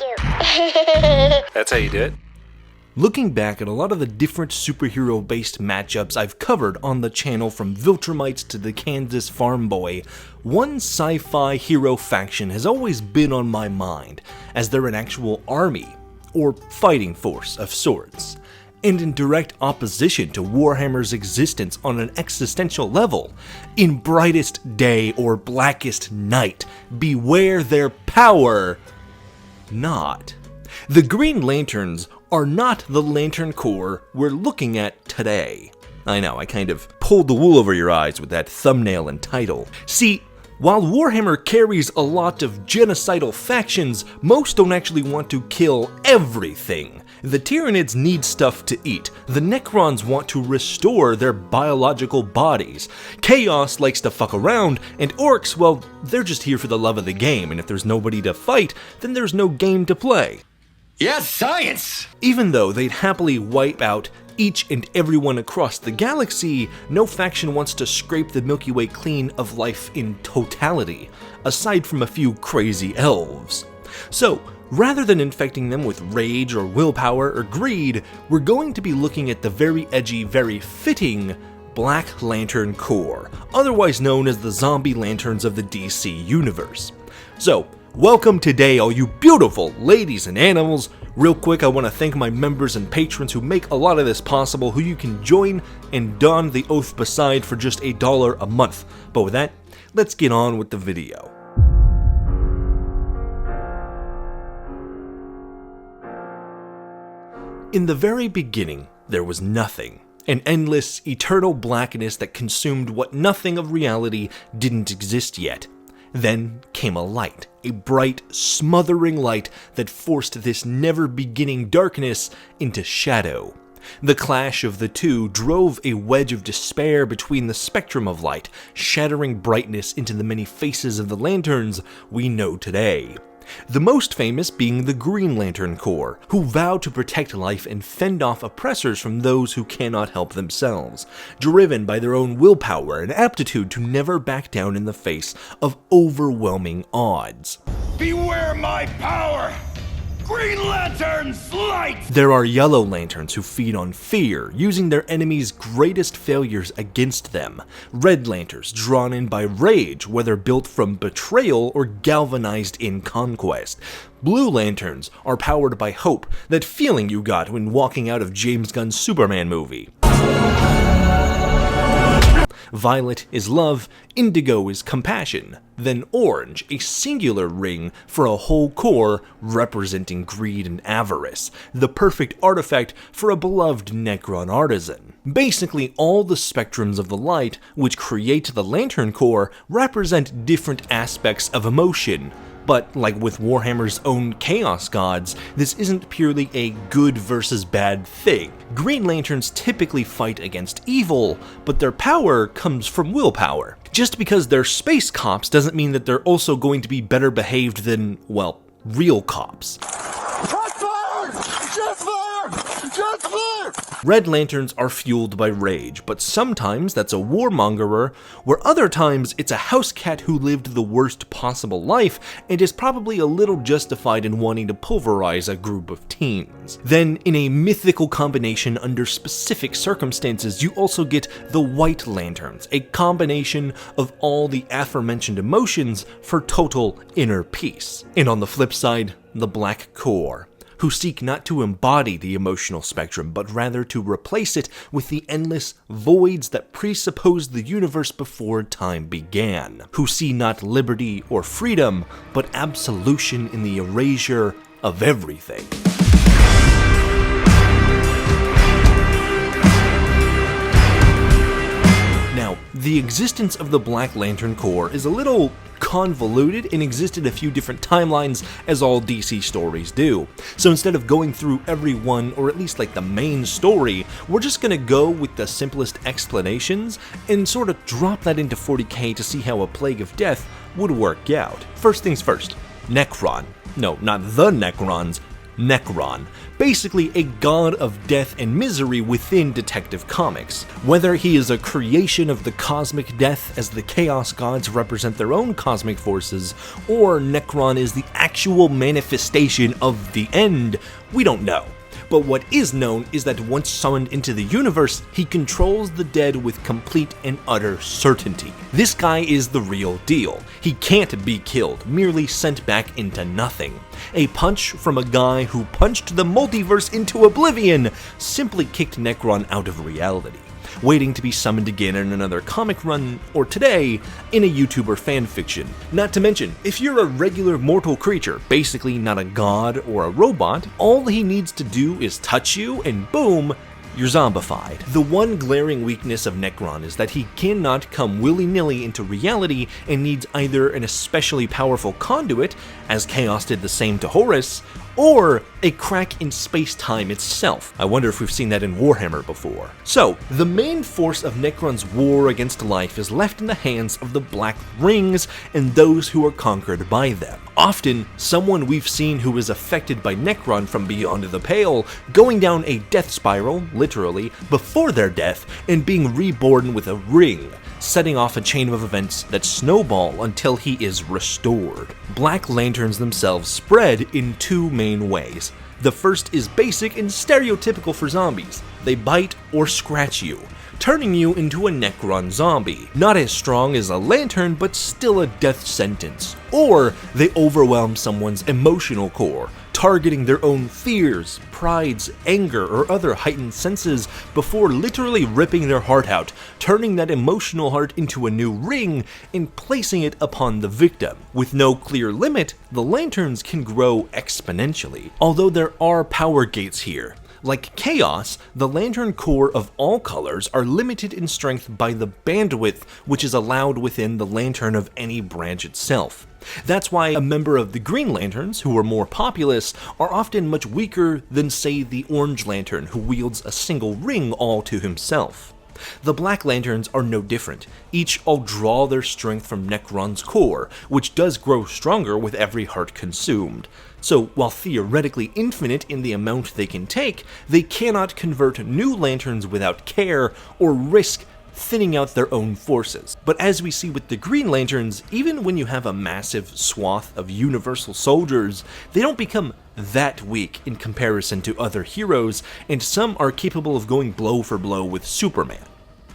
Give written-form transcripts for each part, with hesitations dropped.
you. That's how you do it? Looking back at a lot of the different superhero-based matchups I've covered on the channel, from Viltrumites to the Kansas Farm Boy, one sci-fi hero faction has always been on my mind, as they're an actual army, or fighting force of sorts, and in direct opposition to Warhammer's existence on an existential level. In brightest day or blackest night, beware their power not. The Green Lanterns are not the Lantern Corps we're looking at today. I know, I kind of pulled the wool over your eyes with that thumbnail and title. See, while Warhammer carries a lot of genocidal factions, most don't actually want to kill everything. The Tyranids need stuff to eat, the Necrons want to restore their biological bodies, Chaos likes to fuck around, and Orcs, well, they're just here for the love of the game, and if there's nobody to fight, then there's no game to play. Yes, science! Even though they'd happily wipe out each and everyone across the galaxy, no faction wants to scrape the Milky Way clean of life in totality, aside from a few crazy elves. So, rather than infecting them with rage or willpower or greed, we're going to be looking at the very edgy, very fitting Black Lantern Corps, otherwise known as the Zombie Lanterns of the DC Universe. So, welcome today, all you beautiful ladies and animals. Real quick, I want to thank my members and patrons who make a lot of this possible, who you can join and don the oath beside for just $1 a month. But with that, let's get on with the video. In the very beginning, there was nothing. An endless, eternal blackness that consumed what nothing of reality didn't exist yet. Then came a light, a bright, smothering light that forced this never-beginning darkness into shadow. The clash of the two drove a wedge of despair between the spectrum of light, shattering brightness into the many faces of the lanterns we know today. The most famous being the Green Lantern Corps, who vow to protect life and fend off oppressors from those who cannot help themselves, driven by their own willpower and aptitude to never back down in the face of overwhelming odds. Beware my power! Green Lanterns, light! There are Yellow Lanterns who feed on fear, using their enemies' greatest failures against them. Red Lanterns drawn in by rage, whether built from betrayal or galvanized in conquest. Blue Lanterns are powered by hope, that feeling you got when walking out of James Gunn's Superman movie. Violet is love, indigo is compassion, then orange, a singular ring for a whole core representing greed and avarice, the perfect artifact for a beloved Necron artisan. Basically, all the spectrums of the light, which create the Lantern Corps, represent different aspects of emotion. But like with Warhammer's own Chaos Gods, this isn't purely a good versus bad thing. Green Lanterns typically fight against evil, but their power comes from willpower. Just because they're space cops doesn't mean that they're also going to be better behaved than, well, real cops. Red Lanterns are fueled by rage, but sometimes that's a warmongerer, where other times it's a house cat who lived the worst possible life and is probably a little justified in wanting to pulverize a group of teens. Then, in a mythical combination under specific circumstances, you also get the White Lanterns, a combination of all the aforementioned emotions for total inner peace. And on the flip side, the Black Corps, who seek not to embody the emotional spectrum, but rather to replace it with the endless voids that presuppose the universe before time began, who see not liberty or freedom, but absolution in the erasure of everything. Now, the existence of the Black Lantern Corps is a little convoluted and existed a few different timelines, as all DC stories do. So instead of going through every one, or at least like the main story, we're just gonna go with the simplest explanations and sort of drop that into 40k to see how a Plague of Death would work out. First things first, Necron. No, not the Necrons, Necron, basically a god of death and misery within Detective Comics. Whether he is a creation of the cosmic death as the Chaos Gods represent their own cosmic forces, or Necron is the actual manifestation of the end, we don't know. But what is known is that once summoned into the universe, he controls the dead with complete and utter certainty. This guy is the real deal. He can't be killed, merely sent back into nothing. A punch from a guy who punched the multiverse into oblivion simply kicked Necron out of reality, waiting to be summoned again in another comic run, or today, in a YouTuber fanfiction. Not to mention, if you're a regular mortal creature, basically not a god or a robot, all he needs to do is touch you and boom, you're zombified. The one glaring weakness of Necron is that he cannot come willy-nilly into reality and needs either an especially powerful conduit, as Chaos did the same to Horus, or a crack in space-time itself. I wonder if we've seen that in Warhammer before. So, the main force of Necron's war against life is left in the hands of the Black Rings and those who are conquered by them. Often, someone we've seen who is affected by Necron from beyond the pale, going down a death spiral, literally, before their death, and being reborn with a ring, setting off a chain of events that snowball until he is restored. Black Lanterns themselves spread in two main ways. The first is basic and stereotypical for zombies. They bite or scratch you, turning you into a Necron zombie. Not as strong as a lantern, but still a death sentence. Or they overwhelm someone's emotional core, targeting their own fears, prides, anger, or other heightened senses before literally ripping their heart out, turning that emotional heart into a new ring and placing it upon the victim. With no clear limit, the lanterns can grow exponentially, although there are power gates here. Like Chaos, the lantern core of all colors are limited in strength by the bandwidth which is allowed within the lantern of any branch itself. That's why a member of the Green Lanterns, who are more populous, are often much weaker than, say, the Orange Lantern, who wields a single ring all to himself. The Black Lanterns are no different. Each all draw their strength from Necron's core, which does grow stronger with every heart consumed. So, while theoretically infinite in the amount they can take, they cannot convert new lanterns without care or risk thinning out their own forces. But as we see with the Green Lanterns, even when you have a massive swath of universal soldiers, they don't become that weak in comparison to other heroes, and some are capable of going blow for blow with Superman,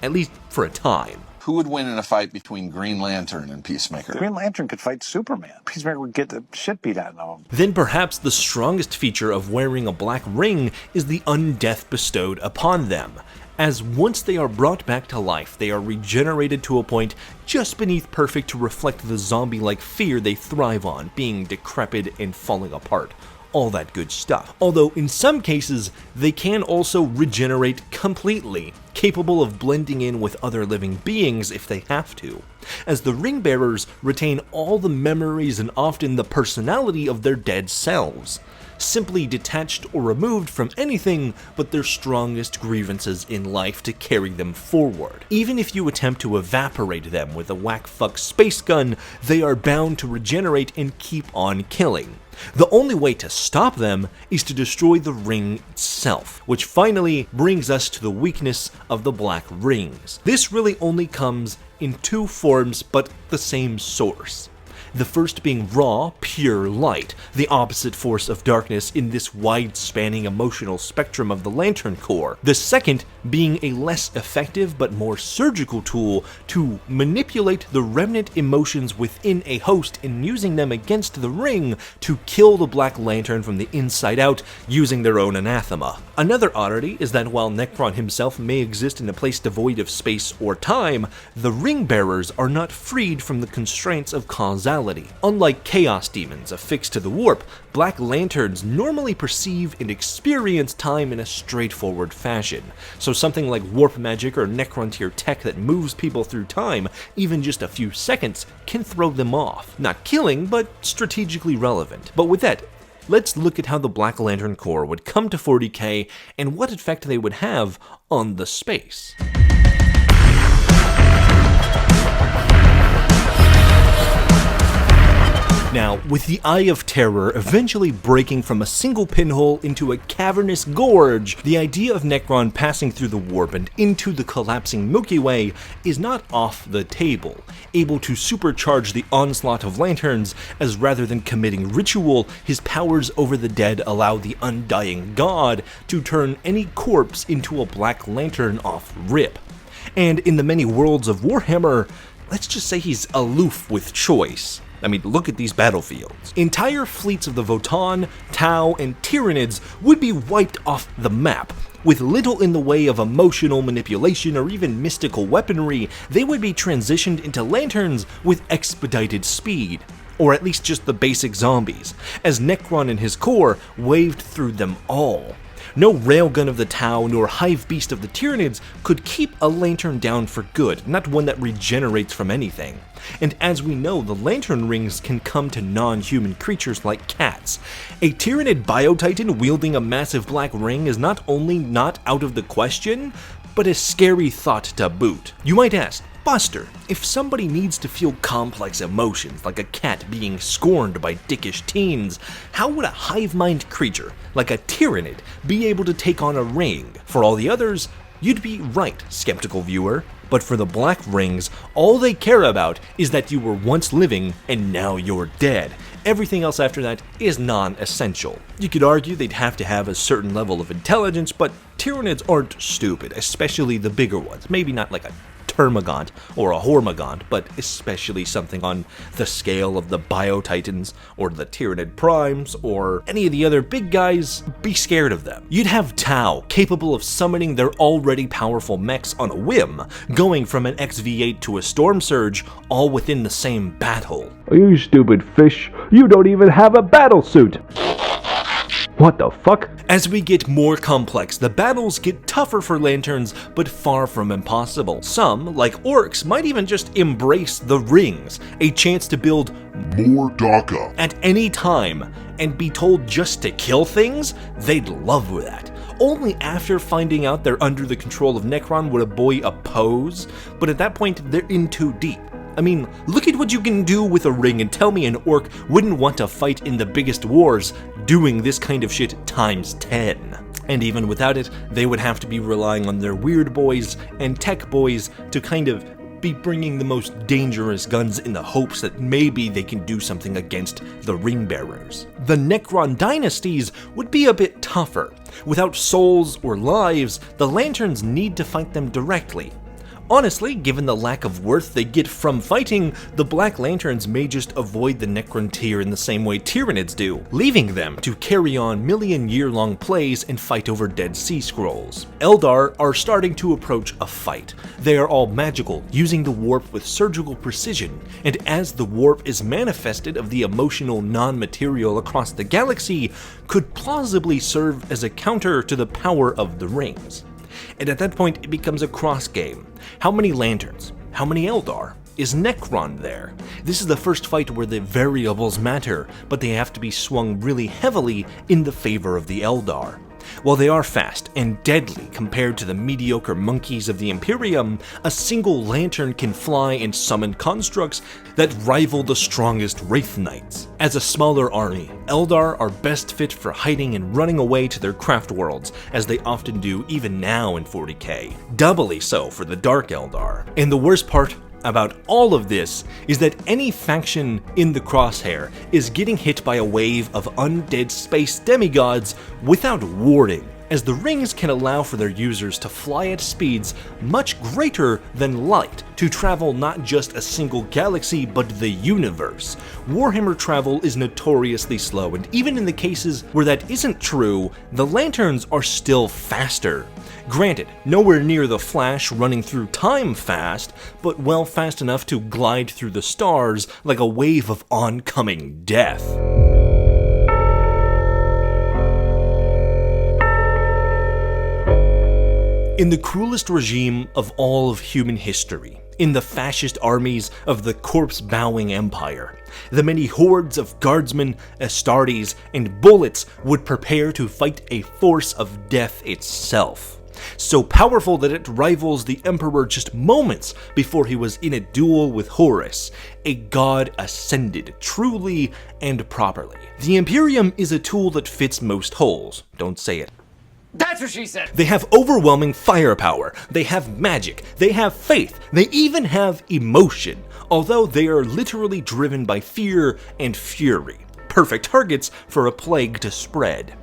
at least for a time. Who would win in a fight between Green Lantern and Peacemaker? Green Lantern could fight Superman. Peacemaker would get the shit beat out of him. Then perhaps the strongest feature of wearing a black ring is the undeath bestowed upon them, as once they are brought back to life, they are regenerated to a point just beneath perfect to reflect the zombie-like fear they thrive on, being decrepit and falling apart. All that good stuff. Although in some cases, they can also regenerate completely, capable of blending in with other living beings if they have to, as the ring bearers retain all the memories and often the personality of their dead selves, simply detached or removed from anything but their strongest grievances in life to carry them forward. Even if you attempt to evaporate them with a whack-fuck space gun, they are bound to regenerate and keep on killing. The only way to stop them is to destroy the ring itself, which finally brings us to the weakness of the Black Rings. This really only comes in two forms, but the same source. The first being raw, pure light, the opposite force of darkness in this wide-spanning emotional spectrum of the Lantern Corps. The second being a less effective but more surgical tool to manipulate the remnant emotions within a host and using them against the ring to kill the Black Lantern from the inside out using their own anathema. Another oddity is that while Necron himself may exist in a place devoid of space or time, the ring bearers are not freed from the constraints of causality. Unlike Chaos Demons affixed to the warp, Black Lanterns normally perceive and experience time in a straightforward fashion, so something like warp magic or Necron tier tech that moves people through time, even just a few seconds, can throw them off. Not killing, but strategically relevant. But with that, let's look at how the Black Lantern Corps would come to 40k and what effect they would have on the space. Now, with the Eye of Terror eventually breaking from a single pinhole into a cavernous gorge, the idea of Necron passing through the warp and into the collapsing Milky Way is not off the table, able to supercharge the onslaught of lanterns, as rather than committing ritual, his powers over the dead allow the undying god to turn any corpse into a black lantern off rip. And in the many worlds of Warhammer, let's just say he's aloof with choice. I mean, look at these battlefields. Entire fleets of the Votann, Tau, and Tyranids would be wiped off the map. With little in the way of emotional manipulation or even mystical weaponry, they would be transitioned into lanterns with expedited speed. Or at least just the basic zombies, as Necron and his core waved through them all. No railgun of the Tau nor hive beast of the Tyranids could keep a lantern down for good, not one that regenerates from anything. And as we know, the lantern rings can come to non-human creatures like cats. A Tyranid Biotitan wielding a massive black ring is not only not out of the question, but a scary thought to boot. You might ask, Buster, if somebody needs to feel complex emotions like a cat being scorned by dickish teens, how would a hive-mind creature like a Tyranid be able to take on a ring? For all the others, you'd be right, skeptical viewer. But for the Black Rings, all they care about is that you were once living and now you're dead. Everything else after that is non-essential. You could argue they'd have to have a certain level of intelligence, but Tyranids aren't stupid, especially the bigger ones. Maybe not like a Termagant or a Hormagant, but especially something on the scale of the Biotitans or the Tyranid Primes or any of the other big guys. Be scared of them. You'd have Tau, capable of summoning their already powerful mechs on a whim, going from an XV8 to a Storm Surge, all within the same battle. You stupid fish, you don't even have a battle suit! What the fuck? As we get more complex, the battles get tougher for lanterns, but far from impossible. Some, like orcs, might even just embrace the rings, a chance to build more DACA at any time, and be told just to kill things. They'd love that. Only after finding out they're under the control of Necron would a boy oppose, but at that point they're in too deep. I mean, look at what you can do with a ring and tell me an orc wouldn't want to fight in the biggest wars doing this kind of shit times 10. And even without it, they would have to be relying on their weird boys and tech boys to kind of be bringing the most dangerous guns in the hopes that maybe they can do something against the ring bearers. The Necron dynasties would be a bit tougher. Without souls or lives, the lanterns need to fight them directly. Honestly, given the lack of worth they get from fighting, the Black Lanterns may just avoid the Necron tier in the same way Tyranids do, leaving them to carry on million-year-long plays and fight over Dead Sea Scrolls. Eldar are starting to approach a fight. They are all magical, using the warp with surgical precision, and as the warp is manifested of the emotional non-material across the galaxy, could plausibly serve as a counter to the power of the rings. And at that point, it becomes a cross game. How many lanterns? How many Eldar? Is Necron there? This is the first fight where the variables matter, but they have to be swung really heavily in the favor of the Eldar. While they are fast and deadly compared to the mediocre monkeys of the Imperium, a single lantern can fly and summon constructs that rival the strongest Wraith Knights. As a smaller army, Eldar are best fit for hiding and running away to their craft worlds, as they often do even now in 40k. Doubly so for the Dark Eldar. And the worst part about all of this is that any faction in the crosshair is getting hit by a wave of undead space demigods without warning, as the rings can allow for their users to fly at speeds much greater than light, to travel not just a single galaxy but the universe. Warhammer travel is notoriously slow, and even in the cases where that isn't true, the lanterns are still faster. Granted, nowhere near the Flash running through time fast, but well fast enough to glide through the stars like a wave of oncoming death. In the cruelest regime of all of human history, in the fascist armies of the corpse-bowing empire, the many hordes of guardsmen, Astartes, and bullets would prepare to fight a force of death itself. So powerful that it rivals the Emperor just moments before he was in a duel with Horus, a god ascended truly and properly. The Imperium is a tool that fits most holes, don't say it. That's what she said. They have overwhelming firepower, they have magic, they have faith, they even have emotion, although they are literally driven by fear and fury. Perfect targets for a plague to spread.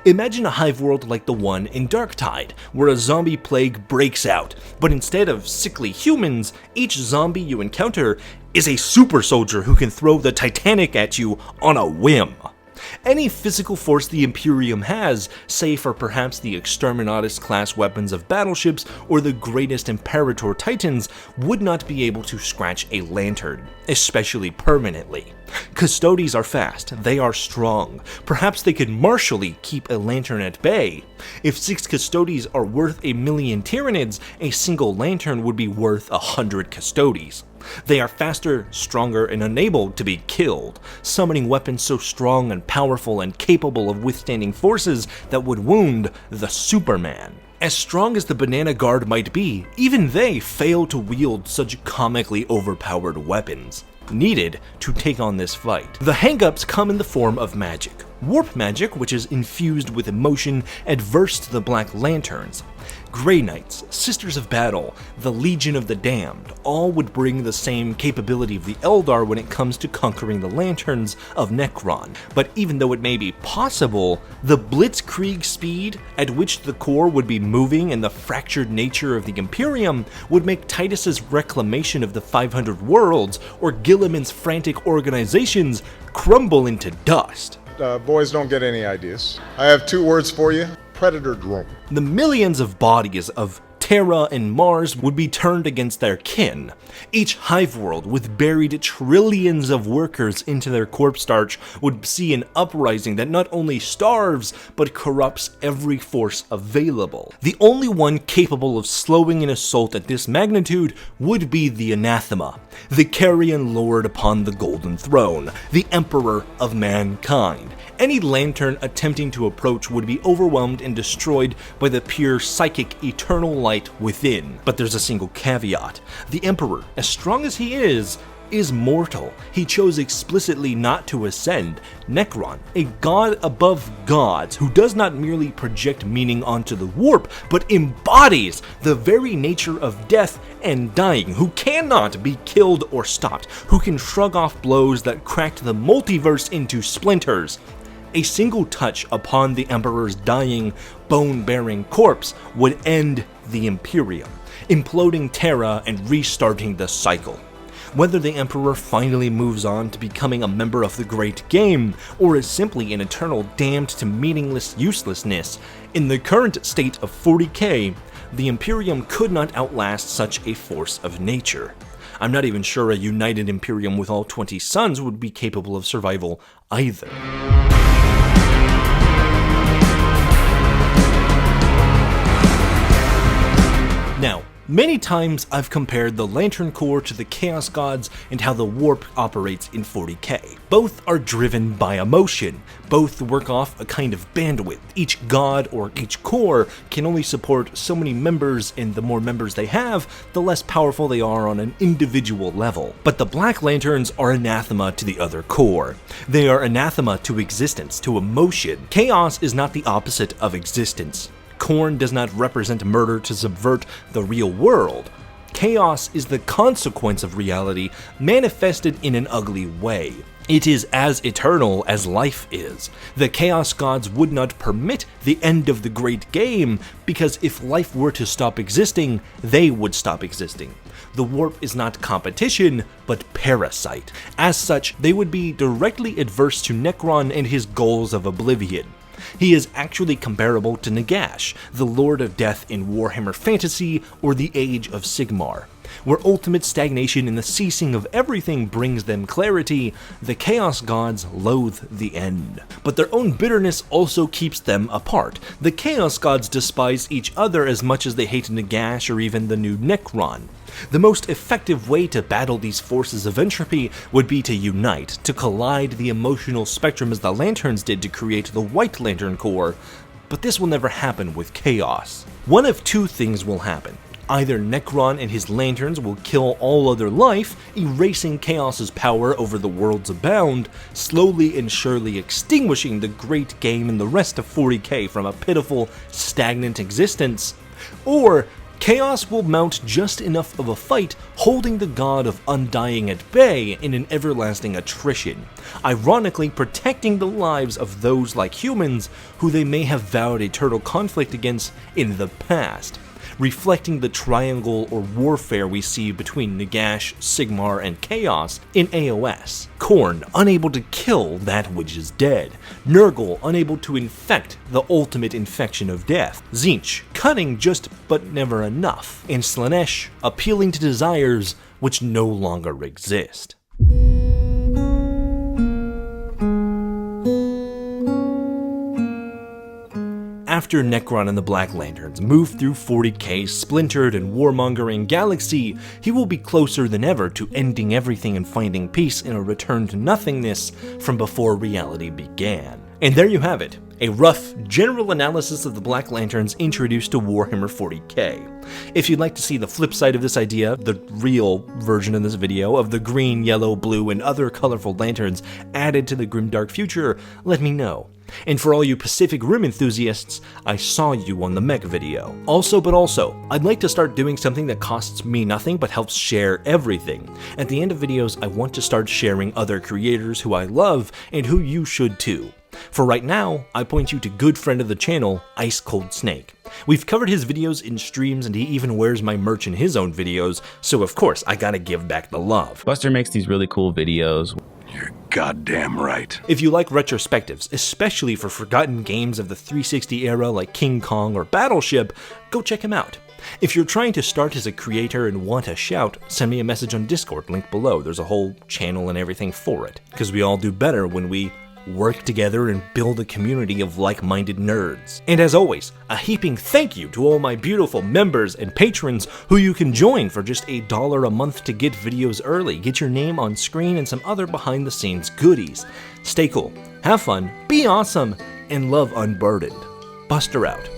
Imagine a hive world like the one in Darktide, where a zombie plague breaks out, but instead of sickly humans, each zombie you encounter is a super soldier who can throw the Titanic at you on a whim. Any physical force the Imperium has, save for perhaps the Exterminatus class weapons of battleships or the greatest Imperator Titans, would not be able to scratch a lantern, especially permanently. Custodes are fast, they are strong. Perhaps they could martially keep a lantern at bay. If 6 Custodes are worth 1,000,000 Tyranids, a single lantern would be worth 100 Custodes. They are faster, stronger, and unable to be killed, summoning weapons so strong and powerful and capable of withstanding forces that would wound the Superman. As strong as the Banana Guard might be, even they fail to wield such comically overpowered weapons needed to take on this fight. The hangups come in the form of magic. Warp magic, which is infused with emotion adverse to the Black Lanterns. Grey Knights, Sisters of Battle, the Legion of the Damned, all would bring the same capability of the Eldar when it comes to conquering the Lanterns of Necron. But even though it may be possible, the blitzkrieg speed at which the core would be moving and the fractured nature of the Imperium would make Titus's reclamation of the 500 worlds or Gilliman's frantic organizations crumble into dust. Boys don't get any ideas. I have 2 words for you. Predator drone. The millions of bodies of Terra and Mars would be turned against their kin. Each hive world with buried trillions of workers into their corpse starch would see an uprising that not only starves, but corrupts every force available. The only one capable of slowing an assault at this magnitude would be the Anathema, the Carrion Lord upon the Golden Throne, the Emperor of Mankind. Any lantern attempting to approach would be overwhelmed and destroyed by the pure psychic eternal light within. But there's a single caveat. The Emperor, as strong as he is mortal. He chose explicitly not to ascend. Necron, a god above gods who does not merely project meaning onto the warp, but embodies the very nature of death and dying, who cannot be killed or stopped, who can shrug off blows that cracked the multiverse into splinters. A single touch upon the Emperor's dying, bone-bearing corpse would end the Imperium, imploding Terra and restarting the cycle. Whether the Emperor finally moves on to becoming a member of the Great Game, or is simply an eternal damned to meaningless uselessness, in the current state of 40k, the Imperium could not outlast such a force of nature. I'm not even sure a united Imperium with all 20 suns would be capable of survival either. Now, many times I've compared the Lantern Corps to the Chaos Gods and how the Warp operates in 40k. Both are driven by emotion. Both work off a kind of bandwidth. Each god or each core can only support so many members, and the more members they have, the less powerful they are on an individual level. But the Black Lanterns are anathema to the other core. They are anathema to existence, to emotion. Chaos is not the opposite of existence. Khorne does not represent murder to subvert the real world. Chaos is the consequence of reality manifested in an ugly way. It is as eternal as life is. The Chaos Gods would not permit the end of the Great Game, because if life were to stop existing, they would stop existing. The Warp is not competition, but parasite. As such, they would be directly adverse to Necron and his goals of oblivion. He is actually comparable to Nagash, the Lord of Death in Warhammer Fantasy or the Age of Sigmar. Where ultimate stagnation and the ceasing of everything brings them clarity, the Chaos Gods loathe the end. But their own bitterness also keeps them apart. The Chaos Gods despise each other as much as they hate Nagash or even the new Necron. The most effective way to battle these forces of entropy would be to unite, to collide the emotional spectrum as the Lanterns did to create the White Lantern Corps, But this will never happen with Chaos. One of two things will happen. Either Necron and his lanterns will kill all other life, erasing Chaos's power over the worlds abound, slowly and surely extinguishing the great game and the rest of 40k from a pitiful, stagnant existence, or Chaos will mount just enough of a fight, holding the god of Undying at bay in an everlasting attrition, ironically protecting the lives of those like humans who they may have vowed eternal conflict against in the past, reflecting the triangle or warfare we see between Nagash, Sigmar, and Chaos in AOS. Khorne, unable to kill that which is dead. Nurgle, unable to infect the ultimate infection of death. Tzeentch, cunning just but never enough. And Slaanesh, appealing to desires which no longer exist. After Necron and the Black Lanterns move through 40k's splintered and warmongering galaxy, he will be closer than ever to ending everything and finding peace in a return to nothingness from before reality began. And there you have it, a rough, general analysis of the Black Lanterns introduced to Warhammer 40k. If you'd like to see the flip side of this idea, the real version in this video of the green, yellow, blue, and other colorful lanterns added to the grimdark future, let me know. And for all you Pacific Rim enthusiasts, I saw you on the mech video. Also, I'd like to start doing something that costs me nothing but helps share everything. At the end of videos, I want to start sharing other creators who I love and who you should too. For right now, I point you to good friend of the channel, Ice Cold Snake. We've covered his videos in streams and he even wears my merch in his own videos, so of course I gotta give back the love. Buster makes these really cool videos. You're goddamn right. If you like retrospectives, especially for forgotten games of the 360 era like King Kong or Battleship, go check him out. If you're trying to start as a creator and want a shout, send me a message on Discord, linked below. There's a whole channel and everything for it, because we all do better when we work together and build a community of like-minded nerds. And as always, a heaping thank you to all my beautiful members and patrons who you can join for just $1 a month to get videos early, get your name on screen, and some other behind-the-scenes goodies. Stay cool, have fun, be awesome, and love unburdened. Buster out.